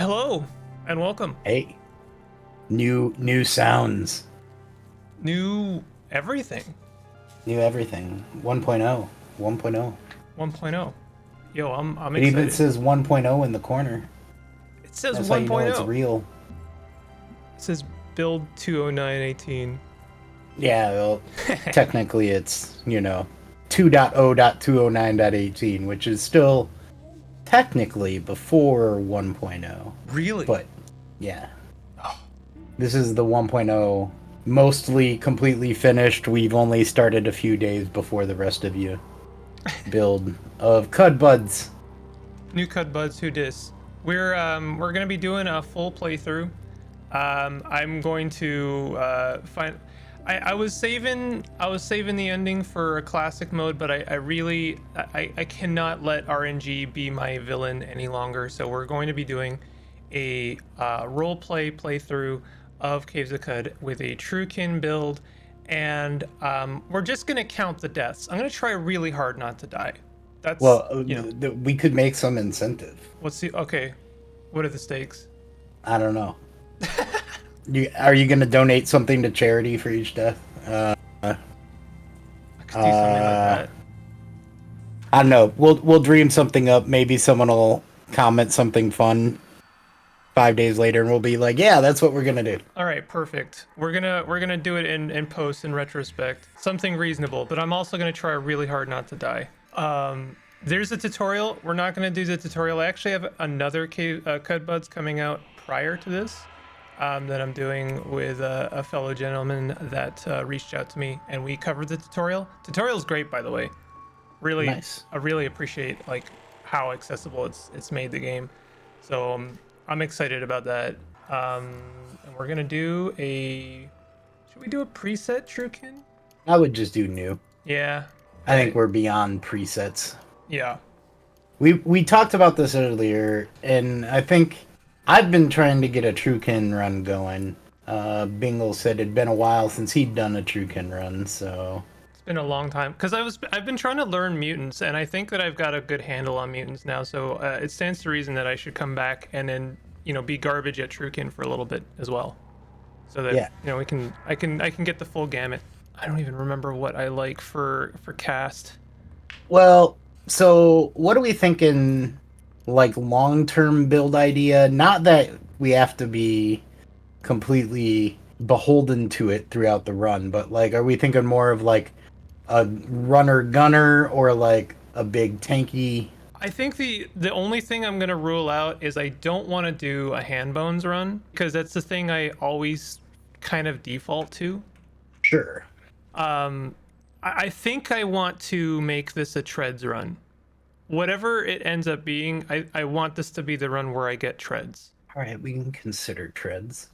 Hello and welcome. Hey, new sounds, New everything. new everything. 1.0, 1.0. 1.0. Yo, I'm It even excited. says 1.0 in the corner. It says That's how you know it's 1.0. real. It says build 20918. Yeah, well, technically it's, 2.0.209.18, which is still technically before 1.0. Really? But, yeah. This is the 1.0, mostly completely finished. We've only started a few days before the rest of you build of Cud Buds. New Cud Buds, who dis? We're gonna be doing a full playthrough. I'm going to find. I was saving the ending for a classic mode, but I cannot let RNG be my villain any longer. So we're going to be doing a role playthrough of Caves of Cud with a Truekin build, and we're just gonna count the deaths. I'm gonna try really hard not to die. That's Well, we could make some incentive. what's the okay? What are the stakes? I don't know. Are you going to donate something to charity for each death? I could do something like that. I don't know. We'll dream something up. Maybe someone will comment something fun 5 days later, and we'll be like, "Yeah, that's what we're gonna do." All right, perfect. We're gonna do it in post in retrospect. Something reasonable, but I'm also gonna try really hard not to die. There's a tutorial. We're not gonna do the tutorial. I actually have another Cud Buds coming out prior to this. That I'm doing with a fellow gentleman that reached out to me, and we covered the tutorial. Tutorial's great, by the way. Really, Nice. I really appreciate like how accessible it's made the game. So I'm excited about that. And we're gonna do a. Should we do a preset Truekin? I would just do new. Yeah. I think we're beyond presets. Yeah. We talked about this earlier, and I think I've been trying to get a Truekin run going. Bingle said it'd been a while since he'd done a Truekin run, so It's been a long time because I've been trying to learn mutants, and I think that I've got a good handle on mutants now. So it stands to reason that I should come back and then be garbage at Truekin for a little bit as well, so that yeah. I can get the full gamut. I don't even remember what I like for cast. Well, so what are we thinking? Like long-term build idea? Not that we have to be completely beholden to it throughout the run, but like, are we thinking more of like a runner gunner or like a big tanky? I think the only thing I'm gonna rule out is I don't want to do a hand bones run because that's the thing I always kind of default to. Sure. I think I want to make this a treads run. Whatever it ends up being, I want this to be the run where I get treads. All right, we can consider treads.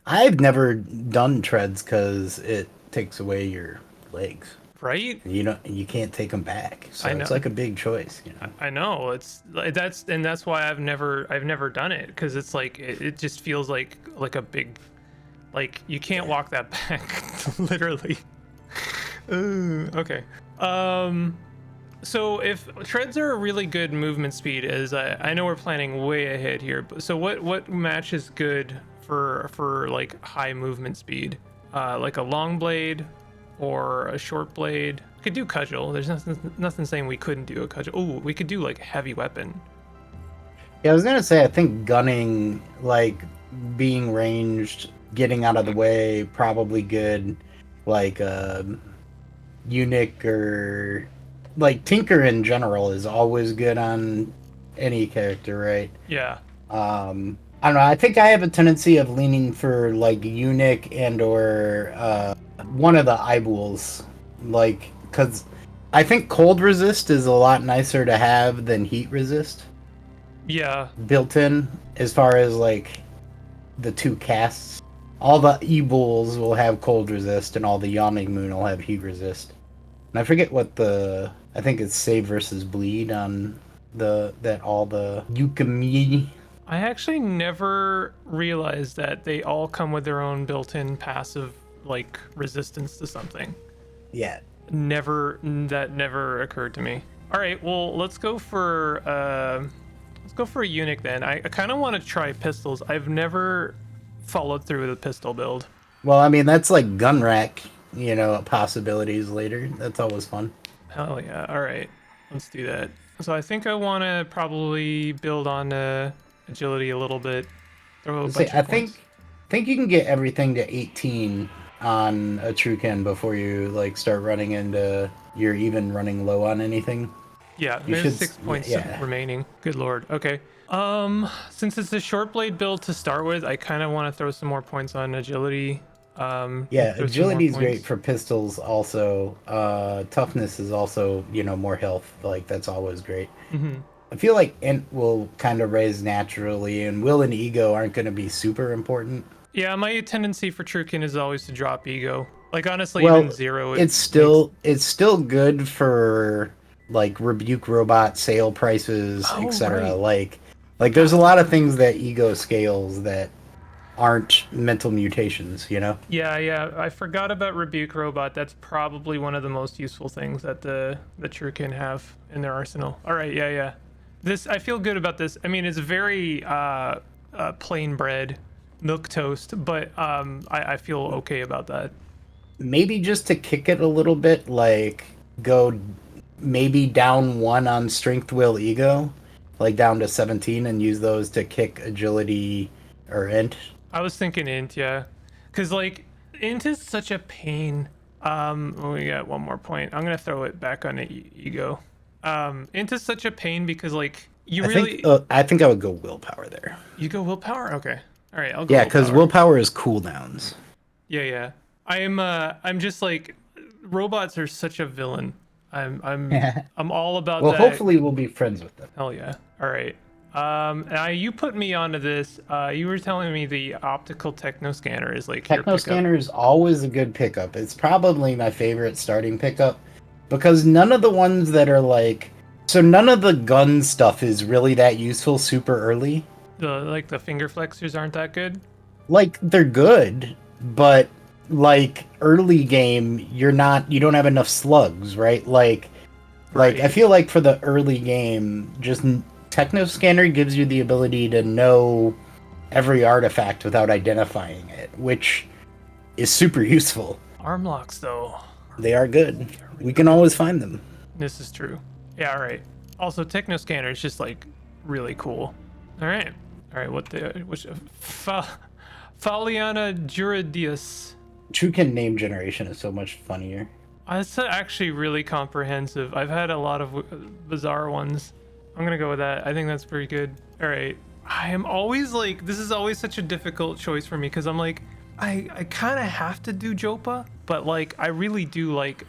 I've never done treads because it takes away your legs. Right? You can't take them back, so I know. it's like a big choice. I know that's why I've never done it because it's like it just feels like a big, like you can't walk that back literally. Ooh, okay. So if treads are a really good movement speed, as I know we're planning way ahead here, but so what match is good for like high movement speed? Like a long blade or a short blade? We could do cudgel. There's nothing saying we couldn't do a cudgel. Oh, we could do like heavy weapon. Yeah, I was gonna say I think gunning, like being ranged, getting out of the way, probably good. Like eunuch or like tinker in general is always good on any character, right? Yeah. I don't know. I think I have a tendency of leaning for like eunuch and or one of the eyeballs, like because I think cold resist is a lot nicer to have than heat resist Yeah. built in as far as like the two casts. All the e-bulls will have cold resist, and all the Yawning Moon will have heat resist. And I forget what I think it's save versus bleed on all the Yukami. I actually never realized that they all come with their own built-in passive like resistance to something. Yeah. That never occurred to me. All right, well, let's go for go for a eunuch then. I kind of want to try pistols. I've never followed through with a pistol build. Well, I mean, that's like gun rack, possibilities later. That's always fun. Hell yeah. All right. Let's do that. So I think I want to probably build on agility a little bit. Throw a Say, bunch I of points. think you can get everything to 18 on a Truecan before you like start running into you're even running low on anything. Yeah, You there's should, 6 points yeah. remaining. Good lord. Okay. Since it's a short blade build to start with, I kind of want to throw some more points on agility. Yeah, Throw some more agility is great points. for pistols also. Toughness is also, more health. Like that's always great. Hmm. I feel like int will kind of raise naturally, and will and ego aren't going to be super important. Yeah, my tendency for Trukin is always to drop ego. Like honestly, even Well, zero it it's makes. still good for like rebuke robot sale prices, Oh etc. right, Like there's forgot a about lot of that. things that ego scales that aren't mental mutations. Yeah, I forgot about rebuke robot. That's probably one of the most useful things that the Trukin have in their arsenal. All right, yeah. This I feel good about this. I mean, it's very plain bread, milk toast, but I feel okay about that. Maybe just to kick it a little bit, like go maybe down one on strength, will, ego, like down to 17, and use those to kick agility or int. I was thinking int, yeah, because like int is such a pain. We got one more point. I'm gonna throw it back on the ego. Int is such a pain because like you really I think I would go willpower there. you go willpower. Okay, all right, I'll go Yeah, because willpower. willpower is cooldowns. Yeah. I'm just like robots are such a villain. I'm all about Well, that. hopefully we'll be friends with them. Hell yeah. All right. You put me onto this. You were telling me the optical techno scanner is like your Techno pickup. Scanner is always a good pickup. It's probably my favorite starting pickup because none of the ones that are like so none of the gun stuff is really that useful super early. The finger flexors aren't that good. Like they're good, but like early game you don't have enough slugs, right? Like I Right. feel like for the early game just Techno Scanner gives you the ability to know every artifact without identifying it, which is super useful. Arm locks though. They are good. They're We really can good. always find them. This is true. Yeah. All right. Also, techno scanner is just like really cool. All right. All right. What the which Faliana Juridius. Truecan name generation is so much funnier. That's actually really comprehensive. I've had a lot of bizarre ones. I'm gonna go with that. I think that's pretty good. All right. I am always like, this is always such a difficult choice for me because I'm like, I kind of have to do Joppa, but like, I really do like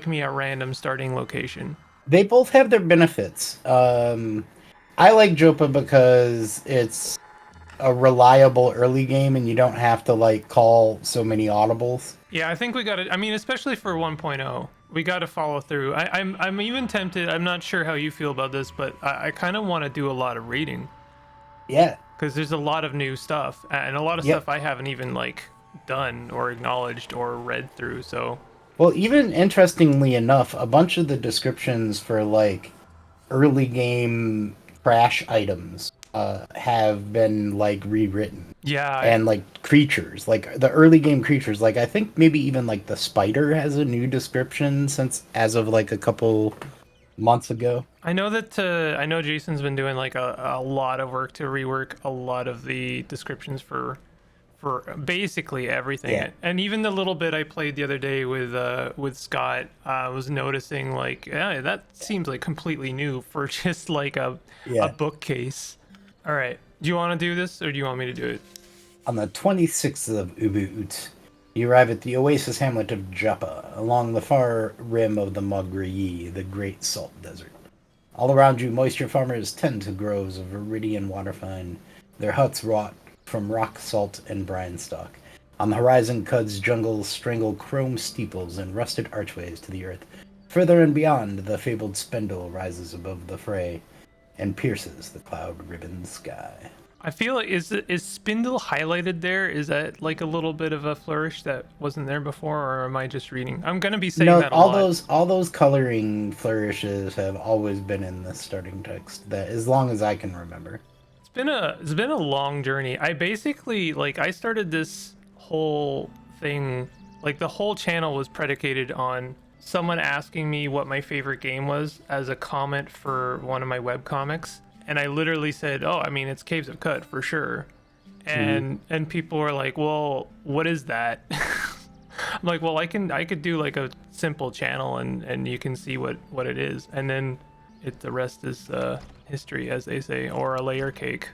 me a random starting location. They both have their benefits. I like Joppa because it's a reliable early game and you don't have to like call so many audibles. Yeah, I think we got to. I mean, especially for 1.0, we got to follow through. I'm even tempted. I'm not sure how you feel about this, but I kind of want to do a lot of reading Yeah. because there's a lot of new stuff and a lot of Yep. stuff I haven't even like done or acknowledged or read through. So Well, even interestingly enough, a bunch of the descriptions for like early game crash items have been like rewritten. yeah, And like creatures, like the early game creatures, like I think maybe even like the spider has a new description since as of like a couple months ago. I know that I know Jason's been doing like a lot of work to rework a lot of the descriptions for basically everything. Yeah, And even the little bit I played the other day with Scott, was noticing like, yeah, that seems like completely new for just like a yeah. bookcase. All right. Do you want to do this or do you want me to do it? On the 26th of Ubud, you arrive at the oasis hamlet of Joppa, along the far rim of the Magriyi, the Great Salt Desert. All around you, moisture farmers tend to groves of Viridian watervine, their huts wrought from rock salt and brine stock. On the horizon, Cud's jungles strangle chrome steeples and rusted archways to the earth. Further and beyond, the fabled spindle rises above the fray and pierces the cloud-ribboned sky. I feel like is spindle highlighted there? Is that like a little bit of a flourish that wasn't there before, or am I just reading? I'm gonna be saying No, that a lot. all those coloring flourishes have always been in the starting text. That as long as I can remember. It's been a long journey. I basically like I started this whole thing, like the whole channel was predicated on someone asking me what my favorite game was as a comment for one of my web comics, and I literally said, "Oh, I mean, it's Caves of Cut for sure." And people were like, "Well, what is that?" I'm like, "Well, I could do like a simple channel and you can see what it is." And then the rest is history, as they say, or a layer cake,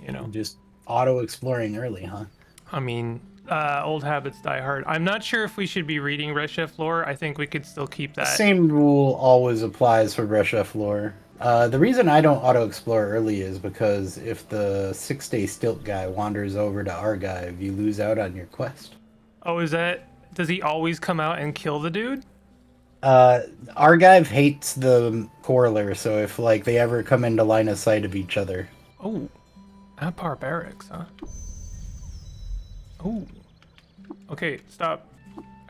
you know. Just auto exploring early, huh? I mean, old habits die hard. I'm not sure if we should be reading Red Chef lore. I think we could still keep that. Same rule always applies for Breshef lore. The reason I don't auto explore early is because if the 6-day stilt guy wanders over to Argyve, you lose out on your quest. Oh, does he always come out and kill the dude? Argyve hates the Corler, so if like they ever come into line of sight of each other, Oh, at barbarics, huh? Oh, okay, stop.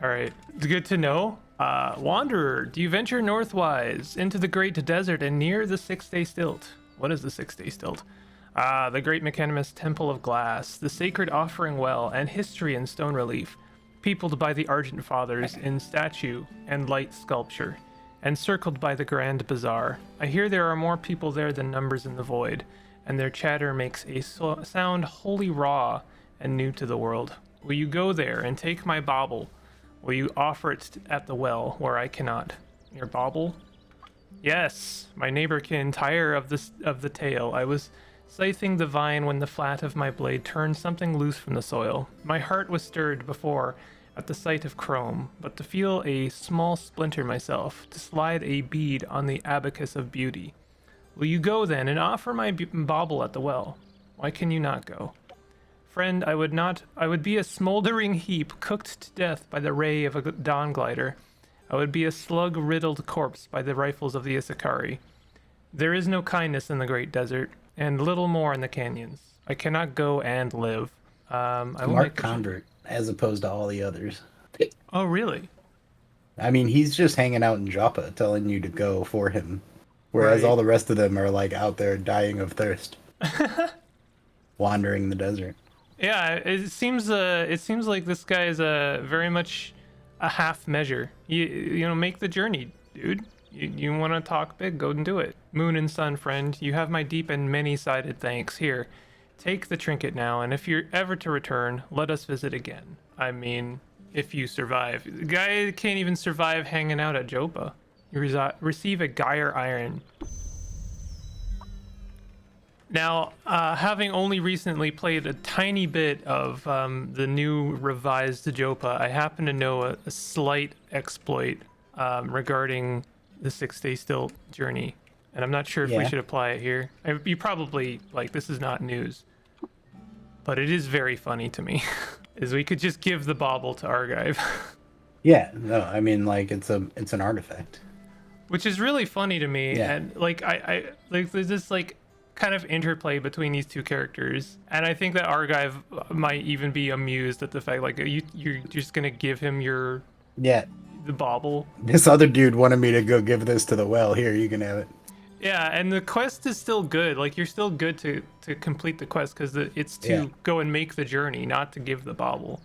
All right, it's good to know. Wanderer, do you venture northwise into the great desert and near the 6-day stilt? What is the 6-day stilt? The great Mechanimous Temple of Glass, the sacred offering well, and history in stone relief, peopled by the Argent Fathers in statue and light sculpture, and circled by the Grand Bazaar. I hear there are more people there than numbers in the void, and their chatter makes a sound wholly raw and new to the world. Will you go there and take my bauble? Will you offer it at the well where I cannot? Your bauble? Yes, my neighbor can tire of the tale. I was scything the vine when the flat of my blade turned something loose from the soil. My heart was stirred before at the sight of chrome, but to feel a small splinter myself, to slide a bead on the abacus of beauty. Will you go then and offer my bauble at the well? Why can you not go? Friend, I would be a smoldering heap cooked to death by the ray of a dawn glider. I would be a slug-riddled corpse by the rifles of the Isakari. There is no kindness in the great desert, and little more in the canyons. I cannot go and live. I will Mark make convert as opposed to all the others. Oh, really? I mean, he's just hanging out in Joppa, telling you to go for him, whereas Right. all the rest of them are like out there dying of thirst, wandering the desert. Yeah, it seems like this guy is very much a half measure. You know, make the journey, dude. You want to talk big, go and do it. Moon and sun, friend, you have my deep and many-sided thanks. Here, take the trinket now, and if you're ever to return, let us visit again. I mean, if you survive. The guy can't even survive hanging out at Joppa. You receive a Gyre Iron. Now, having only recently played a tiny bit of the new revised Joppa, I happen to know a slight exploit regarding the 6-day stilt journey, and I'm not sure if we Yeah. should apply it here. You probably, like, this is not news, but it is very funny to me, is we could just give the bauble to Argyve. Yeah, no, I mean like it's an artifact. Which is really funny to me. Yeah. And like I like there's this like kind of interplay between these two characters, and I think that Argyve might even be amused at the fact like you're just gonna give him Yeah, the bauble. this other dude wanted me to go give this to the well. Here, you can have it. Yeah, and the quest is still good. Like you're still good to complete the quest because it's to Yeah. go and make the journey, not to give the bauble.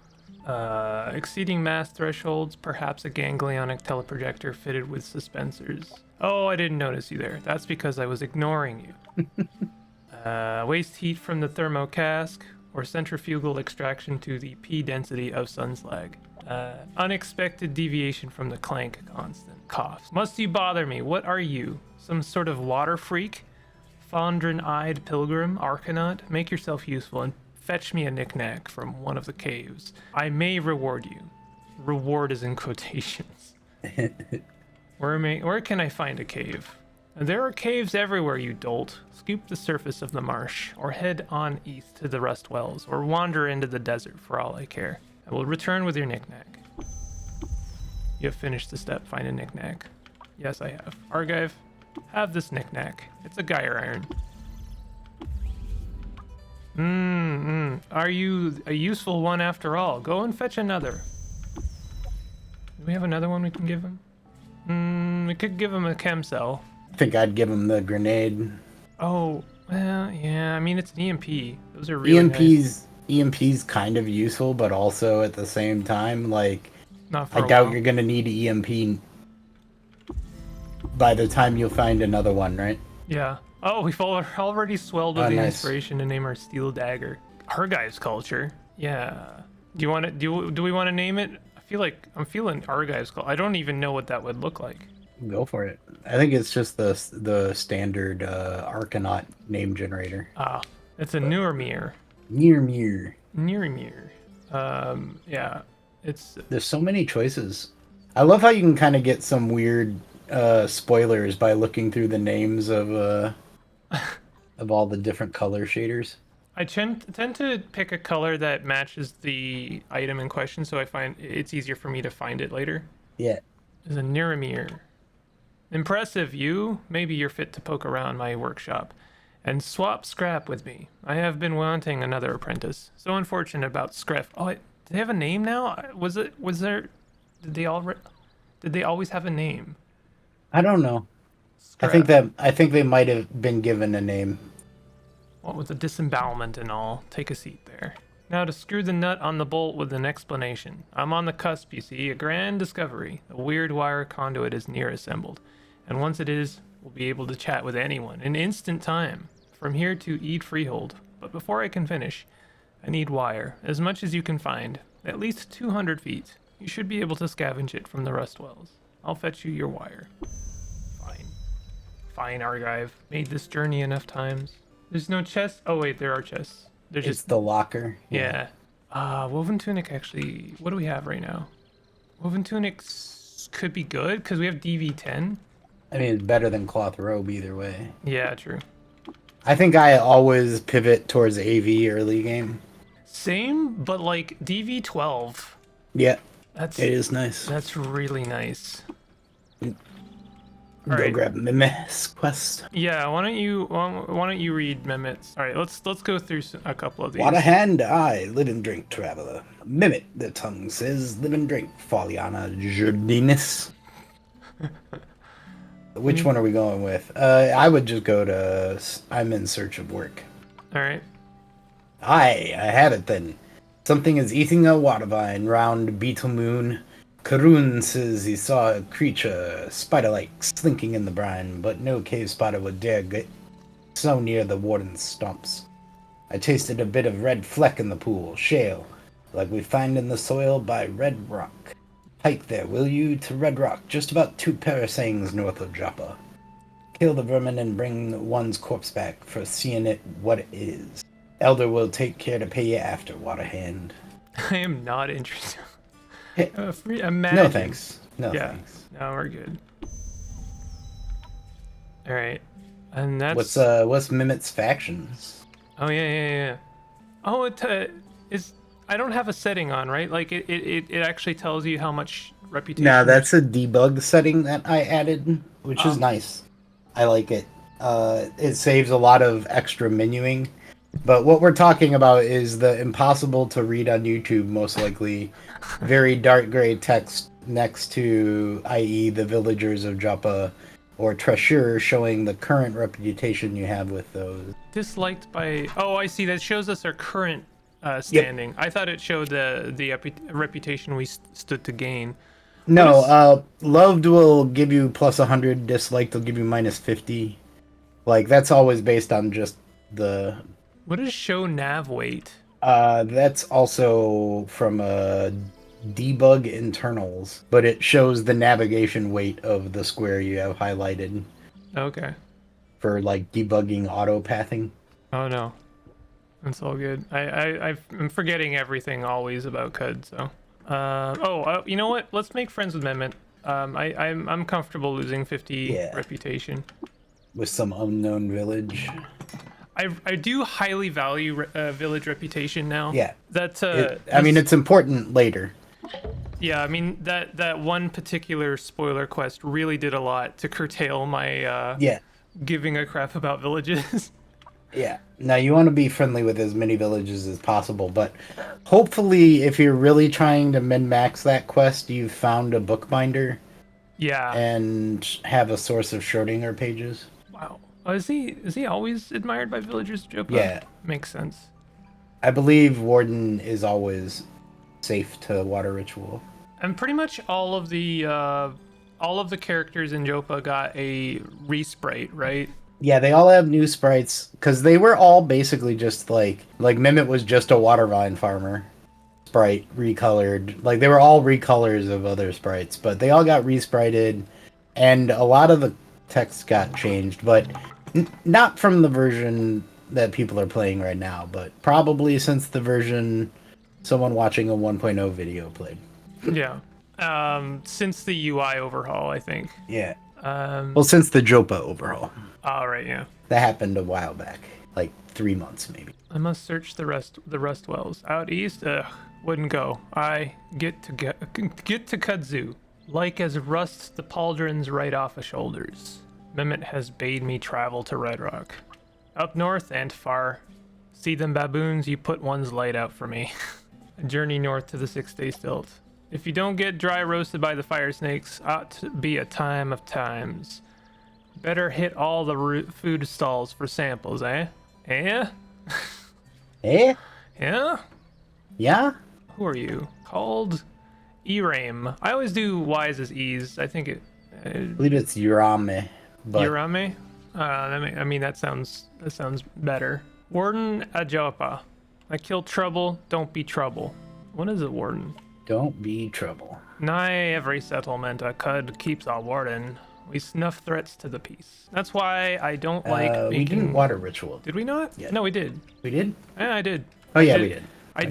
Exceeding mass thresholds, perhaps a ganglionic teleprojector fitted with suspensors. Oh, I didn't notice you there. That's because I was ignoring you. Waste heat from the thermocask, or centrifugal extraction to the P density of sunslag. Unexpected deviation from the clank constant. Coughs. Must you bother me? What are you? Some sort of water freak? Fondren-eyed pilgrim? Arcanaut? Make yourself useful and fetch me a knick-knack from one of the caves. I may reward you. Reward is in quotations. Where can I find a cave? There are caves everywhere, you dolt. Scoop the surface of the marsh, or head on east to the rust wells, or wander into the desert for all I care. I will return with your knick-knack. You have finished the step, find a knick-knack. Yes, I have. Argyve, have this knick-knack. It's a Gyre Iron. Are you a useful one after all? Go and fetch another. Do we have another one we can give him? We could give him a chem cell. I think I'd give him the grenade. Oh, well, yeah. I mean, it's an EMP. Those are really nice. EMP's kind of useful, but also at the same time, like, Not for I a doubt while. you're gonna need EMP by the time you'll find another one, right? Yeah. Oh, we've already swelled with Oh, the nice. inspiration to name our steel dagger. Argyve's culture. Yeah. Do you want to do we want to name it? I feel like I'm feeling Argyve's culture. I don't even know what that would look like. Go for it. I think it's just the standard Arcanaut name generator. Ah, it's a Nurmir. Mir. Nurmir. Yeah. It's There's so many choices. I love how you can kind of get some weird spoilers by looking through the names of all the different color shaders. I tend to pick a color that matches the item in question, so I find it's easier for me to find it later. Yeah. There's a Nurmir. Impressive, you. Maybe you're fit to poke around my workshop and swap scrap with me. I have been wanting another apprentice. So unfortunate about Scref. Oh, do they have a name now? Did they always have a name? I don't know. Scref. I think they might have been given a name. What with the disembowelment and all. Take a seat there. Now to screw the nut on the bolt with an explanation. I'm on the cusp, you see, a grand discovery. A weird wire conduit is near assembled. And once it is, we'll be able to chat with anyone in instant time. From here to Eid Freehold. But before I can finish, I need wire, as much as you can find. At least 200 feet. You should be able to scavenge it from the rust wells. I'll fetch you your wire. Fine, Argyve. Made this journey enough times. There's no chests. Oh wait, there are chests. There's It's just the locker. yeah. Woven tunic actually. What do we have right now? Woven tunic could be good because we have DV10. I mean, it's better than cloth robe either way. Yeah, true. I think I always pivot towards AV early game. Same, but like DV12. Yeah, That's it is nice. That's really nice. Go Alright. grab Mim's quest. Yeah, why don't you read Mehmet's? All right, let's go through a couple of these. Water hand, I live and drink traveler. Mimit, the tongue says, live and drink. Foliana Jardinus. Which one are we going with? I would just go to I'm in search of work. All right. Aye, I have it then. Something is eating a water vine round Beetle Moon. Karun says he saw a creature, spider-like, slinking in the brine, but no cave spider would dare get so near the warden's stumps. I tasted a bit of red fleck in the pool, shale, like we find in the soil by Red Rock. Hike there, will you, to Red Rock, just about 2 parasangs north of Joppa. Kill the vermin and bring one's corpse back for seeing it what it is. Elder will take care to pay you after, Waterhand. I am not interested. Imagine. No thanks. No Yeah. thanks. No, we're good. All right, and that's What's Mimit's factions? Oh yeah. Oh, it is. I don't have a setting on, right? Like it actually tells you how much reputation. No, that's a debug setting that I added, which is nice. I like it. It saves a lot of extra menuing. But what we're talking about is the impossible to read on YouTube, most likely, very dark gray text next to, i.e., the villagers of Joppa or Treasure, showing the current reputation you have with those. disliked by. Oh, I see. That shows us our current standing. I thought it showed the reputation we stood to gain. No, loved will give you plus 100, disliked will give you minus 50. Like, that's always based on just the... What is show nav weight? That's also from debug internals, but it shows the navigation weight of the square you have highlighted Okay. for like debugging auto pathing. Oh no, that's all good. I'm forgetting everything always about CUD. So, you know what? Let's make friends with Mehmet. I'm comfortable losing 50 reputation. With some unknown village. I do highly value village reputation now. Yeah. That's I mean, it's important later. Yeah, I mean that one particular spoiler quest really did a lot to curtail my giving a crap about villages. Yeah. Now you want to be friendly with as many villages as possible, but hopefully, if you're really trying to min max that quest, you've found a bookbinder Yeah. and have a source of Schrodinger pages. Wow. Oh, is he always admired by villagers, Joppa? Yeah, Makes sense. I believe Warden is always safe to water ritual. And pretty much all of the characters in Joppa got a resprite, right? Yeah, they all have new sprites because they were all basically just like Mimit was just a water vine farmer sprite recolored. Like they were all recolors of other sprites, but they all got resprited, and a lot of the text got changed, but not from the version that people are playing right now, but probably since the version someone watching a 1.0 video played. Yeah. Since the UI overhaul, I think. Yeah. Um, Well, since the Joppa overhaul. all right, yeah. That happened a while back, like 3 months maybe. I must search the rust wells out east. Ugh, wouldn't go. I get to Kudzu, like as rust the pauldrons right off of shoulders. Mimit has bade me travel to Red Rock, up north and far. See them baboons? You put one's light out for me. A journey north to the 6-day stilt. If you don't get dry roasted by the fire snakes, ought to be a time of times. Better hit all the food stalls for samples, eh? Eh? Eh? Yeah? Yeah? Who are you? Called Eram. I always do Y's as E's. I think it. I believe it's Urame. But Urame? I mean, that sounds better. Warden Joppa. I kill trouble, don't be trouble. What is a warden? don't be trouble. Nigh every settlement a cud keeps a warden. We snuff threats to the peace. That's why I don't like making... We didn't water ritual. Did we not? Yeah. No, we did. We did? Yeah, I did. Oh yeah, we did. I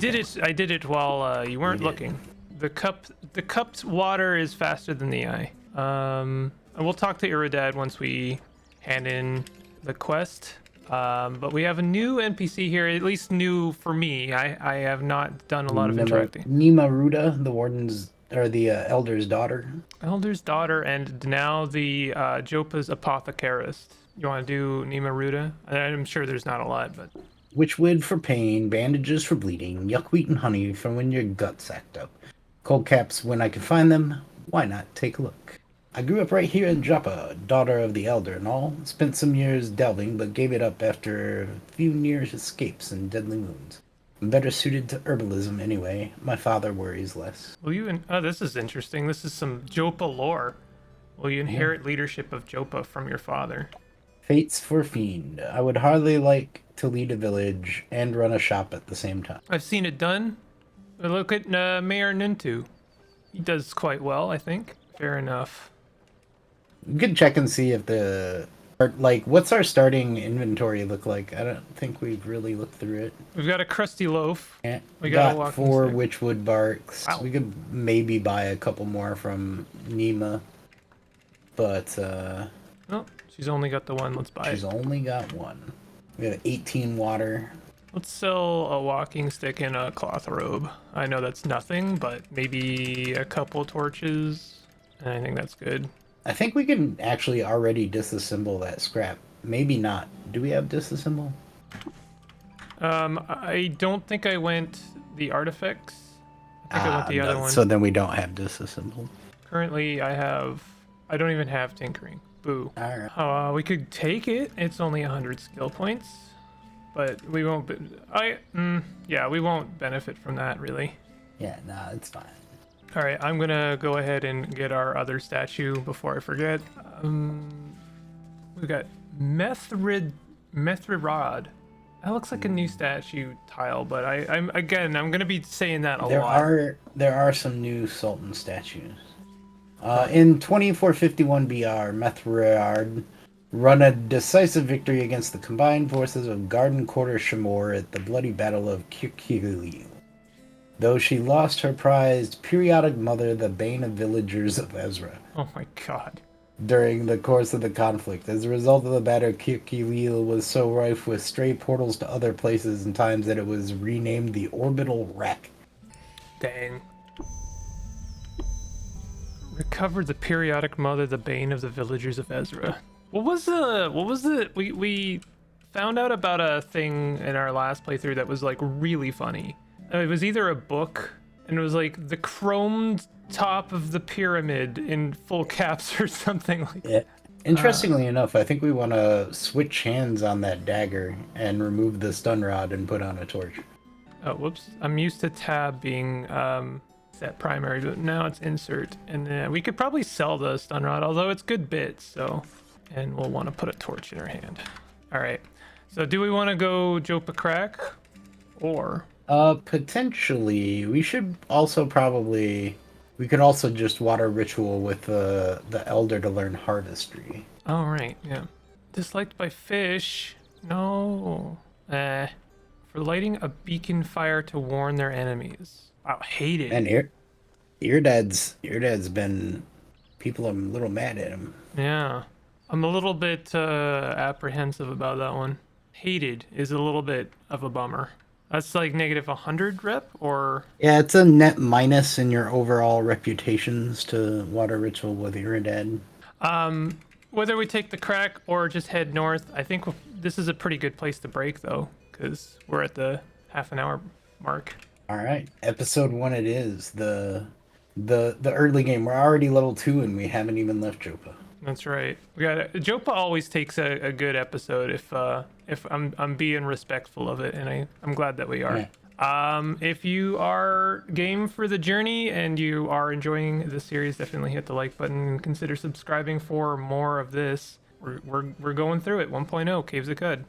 did it while you weren't looking. The cupped water is faster than the eye. And we'll talk to Iridad once we hand in the quest. But we have a new NPC here, at least new for me. I have not done a lot of interacting. Nimaruda, the warden's or the elder's daughter. Elder's daughter, and now the Joppa's apothecarist. You want to do Nimaruda? I'm sure there's not a lot, but Witchwood for pain, bandages for bleeding, yuckweed and honey for when your gut's act up. Cold caps when I can find them. Why not take a look? I grew up right here in Joppa, daughter of the elder and all. Spent some years delving, but gave it up after a few near escapes and deadly wounds. I'm better suited to herbalism anyway. My father worries less. will you? Oh, this is interesting. This is some Joppa lore. Will you inherit leadership of Joppa from your father? Fates for fiend. I would hardly like to lead a village and run a shop at the same time. I've seen it done. Look at Mayor Nintu. He does quite well, I think. Fair enough. We could check and see if what's our starting inventory look like? I don't think we've really looked through it. We've got a crusty loaf. Yeah, We got got a 4 walking stick. witchwood barks. Wow. We could maybe buy a couple more from Nima, but Oh, she's only got the one. Let's buy she's it. only got one. We have 18 water. Let's sell a walking stick and a cloth robe. I know that's nothing, but maybe a couple torches. And I think that's good. I think we can actually already disassemble that scrap. Maybe not. Do we have disassemble? I don't think I went the artifacts. I think I went the other one. So then we don't have disassembled. Currently, I don't even have tinkering. Boo. Alright. We could take it. It's only 100 skill points, but we won't. Yeah, we won't benefit from that really. Yeah, nah, it's fine. All right, I'm gonna go ahead and get our other statue before I forget. We've got Methrid Rod. That looks like a new statue tile, but I'm gonna be saying that a lot. There are some new Sultan statues. In 2451 BR, Methrid run a decisive victory against the combined forces of Garden Quarter Shamor at the bloody Battle of Kirkilil. Though she lost her prized periodic mother, the bane of villagers of Ezra, Oh my god. during the course of the conflict. As a result of the battle, Kirkilil was so rife with stray portals to other places and times that it was renamed the Orbital Wreck. Dang. Recovered the periodic mother, the bane of the villagers of Ezra. What was the we found out about a thing in our last playthrough that was like really funny. It was either a book, and it was like the chromed top of the pyramid in full caps or something like that. Yeah. Interestingly enough, I think we want to switch hands on that dagger and remove the stun rod and put on a torch. Oh, whoops. I'm used to tab being set primary, but now it's insert. And we could probably sell the stun rod, although it's good bits, so. And we'll want to put a torch in our hand. All right. So do we want to go Joppa crack? Or? Potentially. We should also probably... We could also just water ritual with the elder to learn hardestry. Oh, right, yeah. Disliked by fish. No. For lighting a beacon fire to warn their enemies. Wow, hate it. And Eardad's been... People are a little mad at him. Yeah. I'm a little bit apprehensive about that one. Hated is a little bit of a bummer. That's like negative 100 rep, or? Yeah, it's a net minus in your overall reputations to water ritual with Eardad. Whether we take the crack or just head north, I think this is a pretty good place to break, though, because we're at the half an hour mark. All right, episode 1 it is. The early game. We're already level 2 and we haven't even left Joppa. That's right. We got Joppa always takes a good episode if I'm being respectful of it, and I'm glad that we are. Yeah. If you are game for the journey and you are enjoying the series, definitely hit the like button and consider subscribing for more of this. We're going through it. 1.0 Caves of Cud.